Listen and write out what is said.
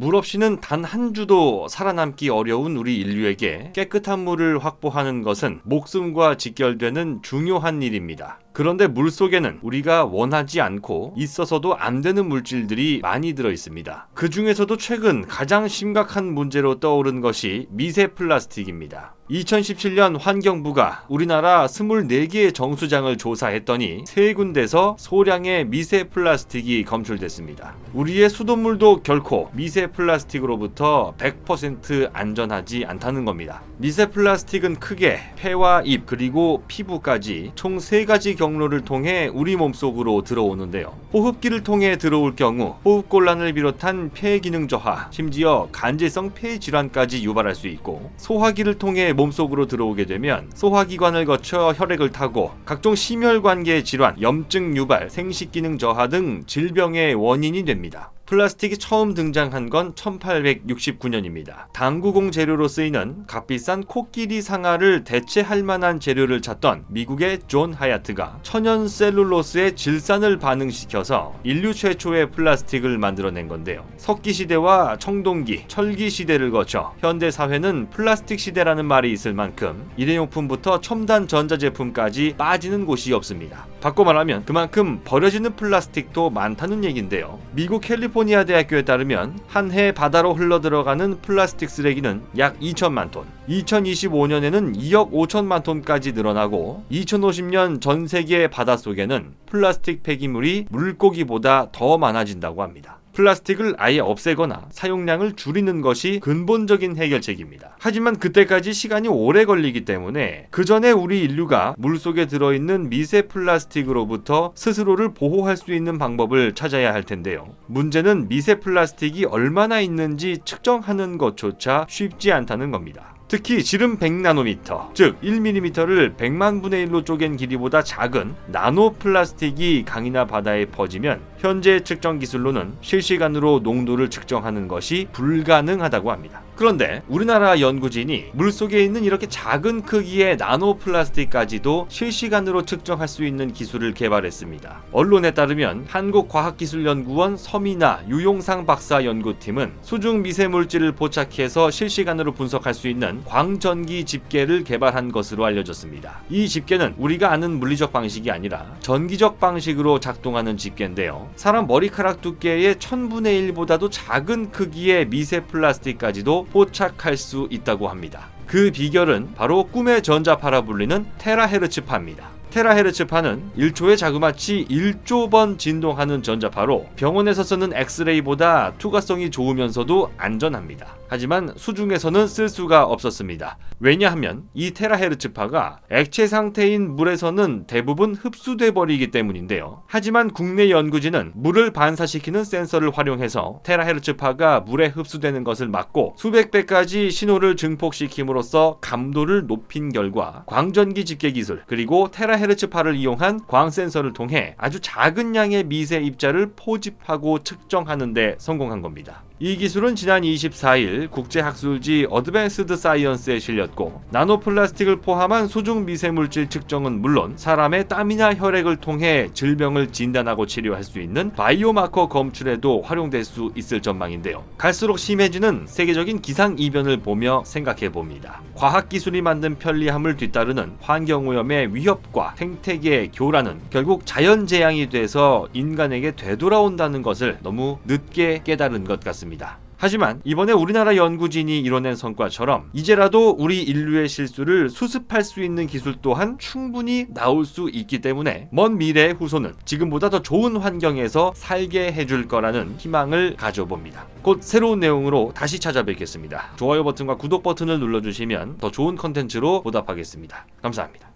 물 없이는 단 한 주도 살아남기 어려운 우리 인류에게 깨끗한 물을 확보하는 것은 목숨과 직결되는 중요한 일입니다. 그런데 물 속에는 우리가 원하지 않고 있어서도 안 되는 물질들이 많이 들어 있습니다. 그 중에서도 최근 가장 심각한 문제로 떠오른 것이 미세 플라스틱입니다. 2017년 환경부가 우리나라 24개의 정수장을 조사했더니 3군데서 소량의 미세 플라스틱이 검출됐습니다. 우리의 수돗물도 결코 미세 플라스틱으로부터 100% 안전하지 않다는 겁니다. 미세 플라스틱은 크게 폐와 입 그리고 피부까지 총 3가지 경로를 통해 우리 몸속으로 들어오는데요. 호흡기를 통해 들어올 경우 호흡곤란을 비롯한 폐 기능 저하, 심지어 간질성 폐 질환까지 유발할 수 있고, 소화기를 통해 몸속으로 들어오게 되면 소화기관을 거쳐 혈액을 타고 각종 심혈관계 질환, 염증 유발, 생식기능 저하 등 질병의 원인이 됩니다. 플라스틱이 처음 등장한 건 1869년입니다. 당구공 재료로 쓰이는 값비싼 코끼리 상아를 대체할 만한 재료를 찾던 미국의 존 하야트가 천연 셀룰로스의 질산을 반응시켜서 인류 최초의 플라스틱을 만들어낸 건데요. 석기 시대와 청동기, 철기 시대를 거쳐 현대 사회는 플라스틱 시대라는 말이 있을 만큼 일회용품부터 첨단 전자제품까지 빠지는 곳이 없습니다. 바꿔 말하면 그만큼 버려지는 플라스틱도 많다는 얘긴데요. 미국 캘리포니아 대학교에 따르면 한 해 바다로 흘러들어가는 플라스틱 쓰레기는 약 2천만 톤, 2025년에는 2억 5천만 톤까지 늘어나고 2050년 전 세계 바닷속에는 플라스틱 폐기물이 물고기보다 더 많아진다고 합니다. 플라스틱을 아예 없애거나 사용량을 줄이는 것이 근본적인 해결책입니다. 하지만 그때까지 시간이 오래 걸리기 때문에 그 전에 우리 인류가 물속에 들어있는 미세 플라스틱으로부터 스스로를 보호할 수 있는 방법을 찾아야 할 텐데요. 문제는 미세 플라스틱이 얼마나 있는지 측정하는 것조차 쉽지 않다는 겁니다. 특히 지름 100나노미터, 즉 1mm를 100만 분의 1로 쪼갠 길이보다 작은 나노 플라스틱이 강이나 바다에 퍼지면 현재 측정 기술로는 실시간으로 농도를 측정하는 것이 불가능하다고 합니다. 그런데 우리나라 연구진이 물속에 있는 이렇게 작은 크기의 나노 플라스틱까지도 실시간으로 측정할 수 있는 기술을 개발했습니다. 언론에 따르면 한국과학기술연구원 서미나 유용상 박사 연구팀은 수중 미세물질을 포착해서 실시간으로 분석할 수 있는 광전기 집게를 개발한 것으로 알려졌습니다. 이 집게는 우리가 아는 물리적 방식이 아니라 전기적 방식으로 작동하는 집게인데요. 사람 머리카락 두께의 1000분의 1보다도 작은 크기의 미세 플라스틱까지도 포착할 수 있다고 합니다. 그 비결은 바로 꿈의 전자파라 불리는 테라헤르츠파입니다. 테라헤르츠파는 1초에 자그마치 1조 번 진동하는 전자파로 병원에서 쓰는 엑스레이보다 투과성이 좋으면서도 안전합니다. 하지만 수중에서는 쓸 수가 없었습니다. 왜냐하면 이 테라헤르츠파가 액체 상태인 물에서는 대부분 흡수돼 버리기 때문인데요. 하지만 국내 연구진은 물을 반사시키는 센서를 활용해서 테라헤르츠파가 물에 흡수되는 것을 막고 수백 배까지 신호를 증폭시킴으로써 감도를 높인 결과 광전기 집게 기술 그리고 테라헤르츠파를 이용한 광센서를 통해 아주 작은 양의 미세 입자를 포집하고 측정하는 데 성공한 겁니다. 이 기술은 지난 24일 국제학술지 어드밴스드 사이언스에 실렸고, 나노플라스틱을 포함한 수중 미세물질 측정은 물론 사람의 땀이나 혈액을 통해 질병을 진단하고 치료할 수 있는 바이오마커 검출에도 활용될 수 있을 전망인데요. 갈수록 심해지는 세계적인 기상이변을 보며 생각해봅니다. 과학기술이 만든 편리함을 뒤따르는 환경오염의 위협과 생태계의 교란은 결국 자연재앙이 돼서 인간에게 되돌아온다는 것을 너무 늦게 깨달은 것 같습니다. 하지만 이번에 우리나라 연구진이 이뤄낸 성과처럼 이제라도 우리 인류의 실수를 수습할 수 있는 기술 또한 충분히 나올 수 있기 때문에 먼 미래의 후손은 지금보다 더 좋은 환경에서 살게 해줄 거라는 희망을 가져봅니다. 곧 새로운 내용으로 다시 찾아뵙겠습니다. 좋아요 버튼과 구독 버튼을 눌러주시면 더 좋은 컨텐츠로 보답하겠습니다. 감사합니다.